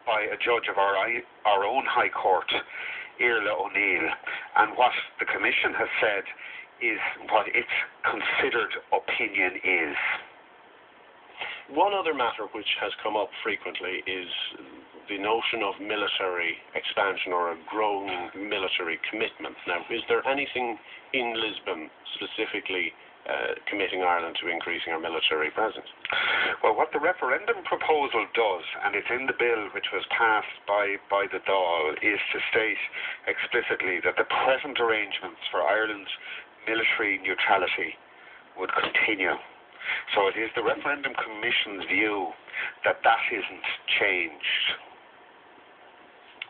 by a judge of our own High Court, Iarla O'Neill, and what the Commission has said is what its considered opinion is. One other matter which has come up frequently is the notion of military expansion or a growing military commitment. Now, is there anything in Lisbon specifically committing Ireland to increasing our military presence? Well, what the referendum proposal does, and it's in the bill which was passed by the Dáil, is to state explicitly that the present arrangements for Ireland's military neutrality would continue. So it is the Referendum Commission's view that that isn't changed.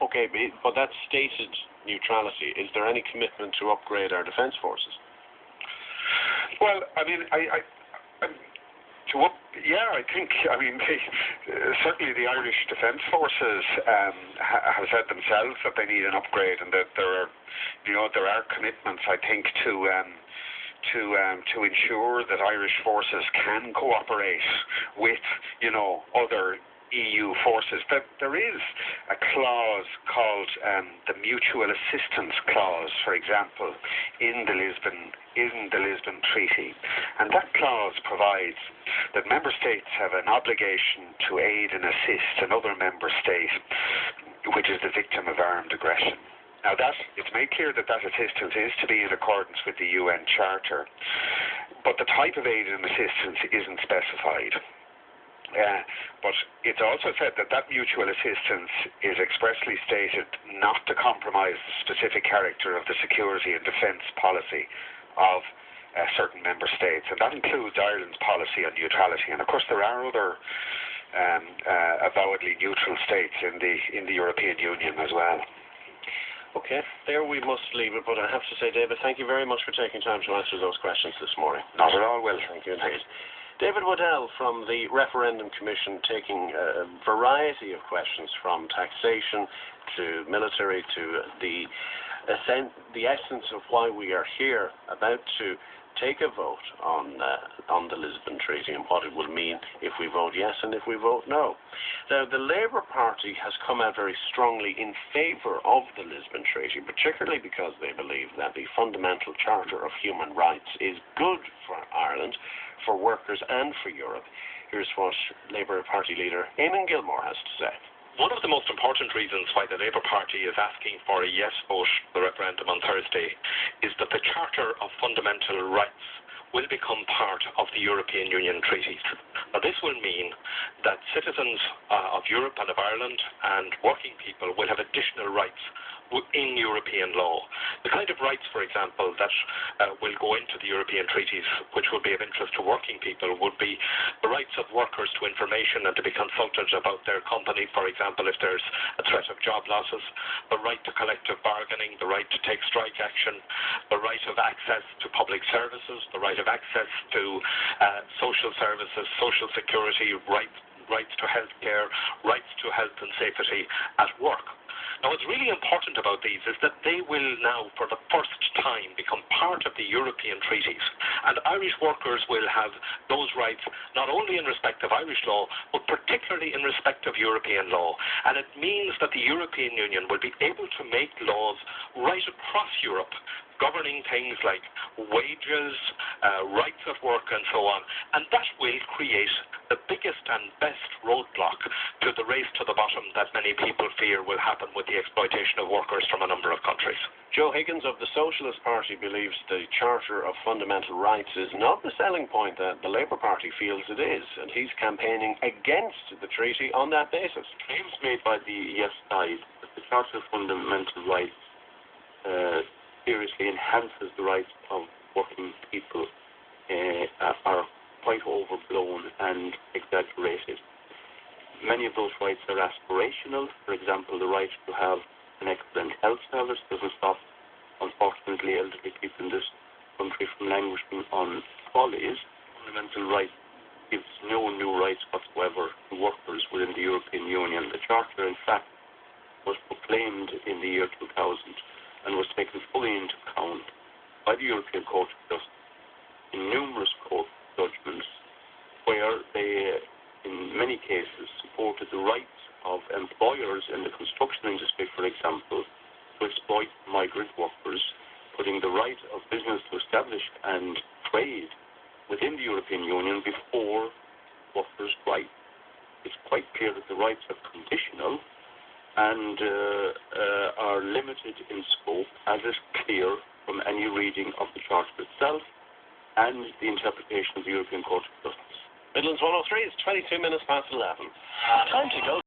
Okay, but that stated neutrality, is there any commitment to upgrade our defence forces? Well, I mean, I think certainly the Irish Defence Forces have said themselves that they need an upgrade, and that there are commitments, I think, to ensure that Irish forces can cooperate with, other EU forces. There is a clause called the Mutual Assistance Clause, for example, in the Lisbon Treaty, and that clause provides that member states have an obligation to aid and assist another member state which is the victim of armed aggression. Now, it's made clear that assistance is to be in accordance with the UN Charter, but the type of aid and assistance isn't specified. But it's also said that mutual assistance is expressly stated not to compromise the specific character of the security and defence policy of certain member states, and that includes Ireland's policy on neutrality. And of course, there are other avowedly neutral states in the European Union as well. Okay, there we must leave it, but I have to say, David, thank you very much for taking time to answer those questions this morning. Not at all, Will. Thank you indeed. David Waddell from the Referendum Commission, taking a variety of questions from taxation to military to the essence of why we are here, about to take a vote on the Lisbon Treaty and what it will mean if we vote yes and if we vote no. Now, the Labour Party has come out very strongly in favour of the Lisbon Treaty, particularly because they believe that the fundamental Charter of Human Rights is good for Ireland, for workers and for Europe. Here's what Labour Party leader Eamon Gilmore has to say. One of the most important reasons why the Labour Party is asking for a yes vote for the referendum on Thursday is that the Charter of Fundamental Rights will become part of the European Union treaties. Now, this will mean that citizens of Europe and of Ireland and working people will have additional rights in European law. The kind of rights, for example, that will go into the European treaties, which will be of interest to working people, would be the rights of workers to information and to be consulted about their company, for example, if there's a threat of job losses, the right to collective bargaining, the right to take strike action, the right of access to public services, the right of access to social services, social security, rights to health care, rights to health and safety at work. Now, what's really important about these is that they will now, for the first time, become part of the European treaties. And Irish workers will have those rights not only in respect of Irish law, but particularly in respect of European law. And it means that the European Union will be able to make laws right across Europe, governing things like wages, rights at work, and so on. And that will create the biggest and best roadblock to the race to the bottom that many people fear will happen with the exploitation of workers from a number of countries. Joe Higgins of the Socialist Party believes the Charter of Fundamental Rights is not the selling point that the Labour Party feels it is, and he's campaigning against the treaty on that basis. Claims made by the yes side that the Charter of Fundamental Rights seriously enhances the rights of working people are quite overblown and exaggerated. Many of those rights are aspirational. For example, the right to have an excellent health service doesn't stop, unfortunately, elderly people in this country from languishing on trolleys. Fundamental rights gives no new rights whatsoever to workers within the European Union. The Charter, in fact, was proclaimed in the year 2000 and was taken fully into account by the European Court of Justice in numerous court judgments where they, in many cases, supported the rights of employers in the construction industry, for example, to exploit migrant workers, putting the right of business to establish and trade within the European Union before workers' rights. It's quite clear that the rights are conditional and are limited in scope, as is clear from any reading of the Charter itself and the interpretation of the European Court of Justice. Midlands 103 is 22 minutes past 11. Time to go.